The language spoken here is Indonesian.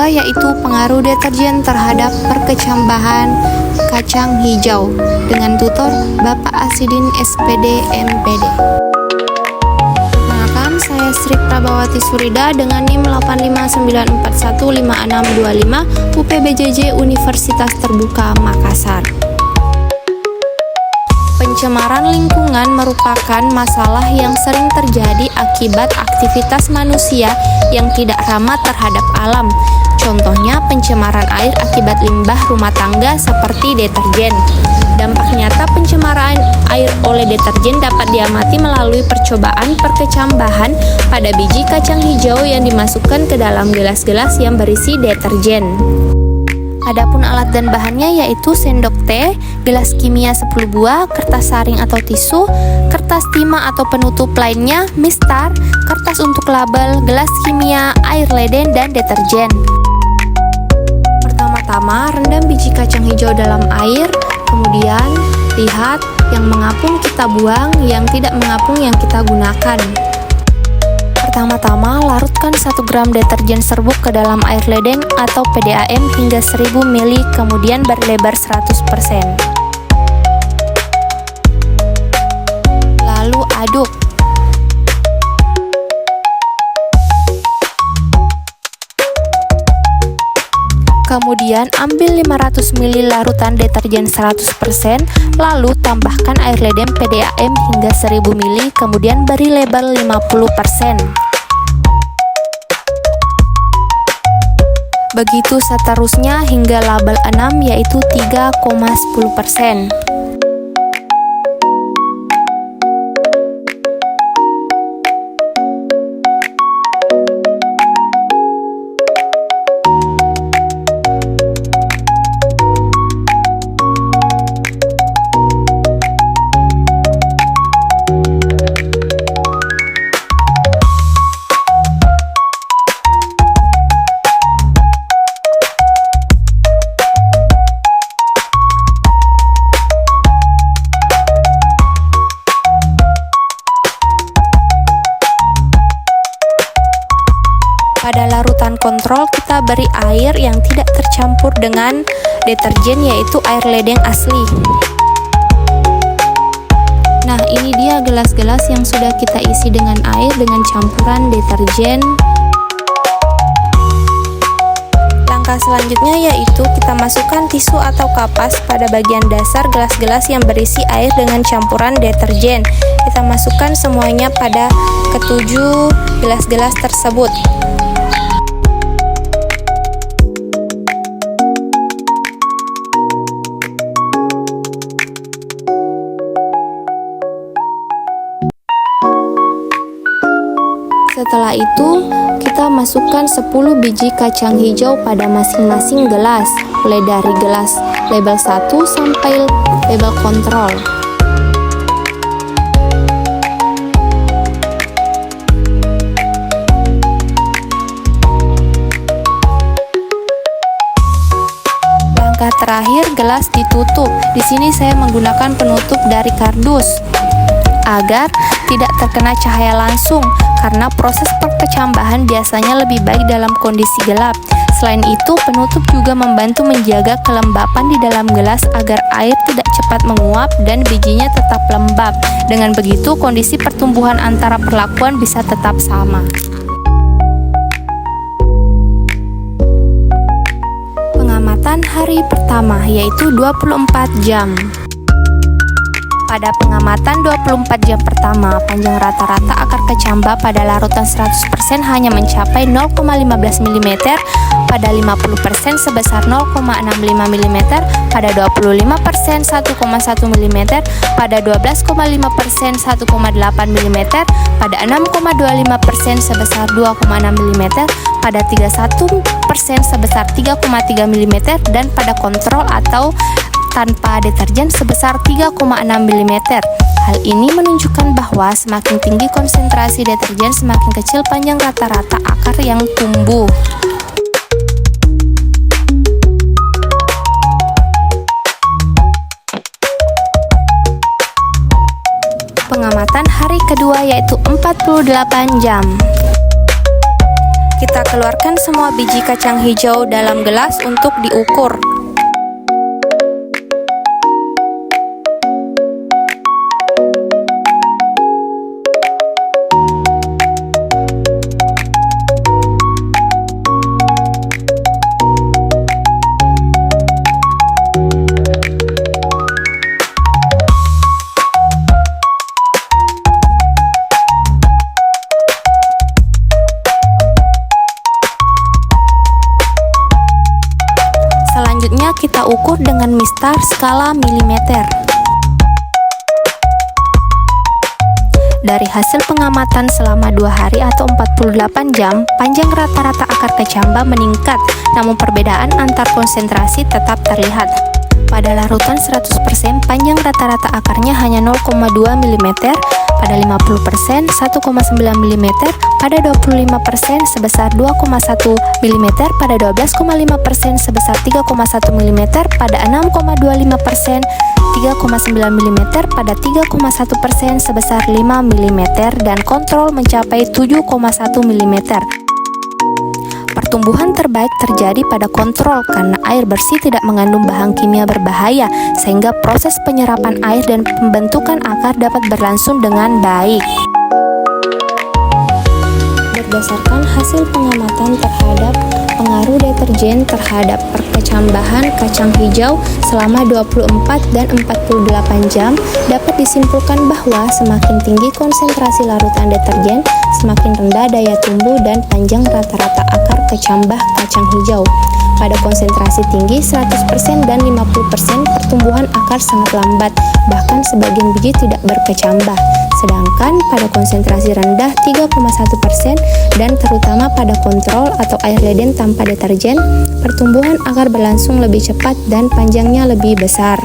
kedua yaitu pengaruh deterjen terhadap perkecambahan kacang hijau dengan tutor Bapak Asidin SPD MPD. Perkenalkan, saya Sri Prabawati Surida dengan NIM 859415625 UPBJJ Universitas Terbuka Makassar. Pencemaran lingkungan merupakan masalah yang sering terjadi akibat aktivitas manusia yang tidak ramah terhadap alam. Contohnya pencemaran air akibat limbah rumah tangga seperti deterjen. Dampak nyata pencemaran air oleh deterjen dapat diamati melalui percobaan perkecambahan pada biji kacang hijau yang dimasukkan ke dalam gelas-gelas yang berisi deterjen. Adapun alat dan bahannya yaitu sendok teh, gelas kimia 10 buah, kertas saring atau tisu, kertas timah atau penutup lainnya, mistar, kertas untuk label, gelas kimia, air leden, dan deterjen. Pertama-tama, rendam biji kacang hijau dalam air, kemudian lihat yang mengapung kita buang, yang tidak mengapung yang kita gunakan. Pertama-tama, larutkan 1 gram deterjen serbuk ke dalam air leden atau PDAM hingga 1000 ml, kemudian berlebar 100%. Lalu aduk. Kemudian ambil 500 ml larutan deterjen 100%, lalu tambahkan air leden PDAM hingga 1000 ml, kemudian beri label 50%. Begitu seterusnya hingga label 6 yaitu 3,10%. Pada larutan kontrol kita beri air yang tidak tercampur dengan deterjen yaitu air leden asli. Nah, ini dia gelas-gelas yang sudah kita isi dengan air dengan campuran deterjen. Langkah selanjutnya yaitu kita masukkan tisu atau kapas pada bagian dasar gelas-gelas yang berisi air dengan campuran deterjen. Kita masukkan semuanya pada ketujuh gelas-gelas tersebut. Setelah itu, kita masukkan 10 biji kacang hijau pada masing-masing gelas, mulai dari gelas label 1 sampai label kontrol. Langkah terakhir, gelas ditutup. Di sini saya menggunakan penutup dari kardus agar tidak terkena cahaya langsung, karena proses perkecambahan biasanya lebih baik dalam kondisi gelap. Selain itu, penutup juga membantu menjaga kelembapan di dalam gelas agar air tidak cepat menguap dan bijinya tetap lembab. Dengan begitu, kondisi pertumbuhan antara perlakuan bisa tetap sama. Pengamatan hari pertama yaitu 24 jam. Pada pengamatan 24 jam pertama, panjang rata-rata akar kecambah pada larutan 100% hanya mencapai 0,15 mm, pada 50% sebesar 0,65 mm, pada 25% 1,1 mm, pada 12,5% 1,8 mm, pada 6,25% sebesar 2,6 mm, pada 31% sebesar 3,3 mm, dan pada kontrol atau tanpa deterjen sebesar 3,6 mm. Hal ini menunjukkan bahwa semakin tinggi konsentrasi deterjen, semakin kecil panjang rata-rata akar yang tumbuh. Pengamatan hari kedua yaitu 48 jam. Kita keluarkan semua biji kacang hijau dalam gelas untuk diukur. Selanjutnya kita ukur dengan mistar skala milimeter. Dari hasil pengamatan selama 2 hari atau 48 jam, panjang rata-rata akar kecamba meningkat, namun perbedaan antar konsentrasi tetap terlihat. Pada larutan 100%, panjang rata-rata akarnya hanya 0,2 mm, pada 50% 1,9 mm, pada 25% sebesar 2,1 mm, pada 12,5% sebesar 3,1 mm, pada 6,25% 3,9 mm, pada 3,1% sebesar 5 mm, dan kontrol mencapai 7,1 mm. Pertumbuhan terbaik terjadi pada kontrol karena air bersih tidak mengandung bahan kimia berbahaya, sehingga proses penyerapan air dan pembentukan akar dapat berlangsung dengan baik. Berdasarkan hasil pengamatan terhadap pengaruh deterjen terhadap perkecambahan kacang hijau selama 24 dan 48 jam, dapat disimpulkan bahwa semakin tinggi konsentrasi larutan deterjen, semakin rendah daya tumbuh dan panjang rata-rata akar kecambah kacang hijau. Pada konsentrasi tinggi 100% dan 50%, pertumbuhan akar sangat lambat, bahkan sebagian biji tidak berkecambah. Sedangkan pada konsentrasi rendah 3,1% dan terutama pada kontrol atau air leden tanpa deterjen, pertumbuhan akar berlangsung lebih cepat dan panjangnya lebih besar.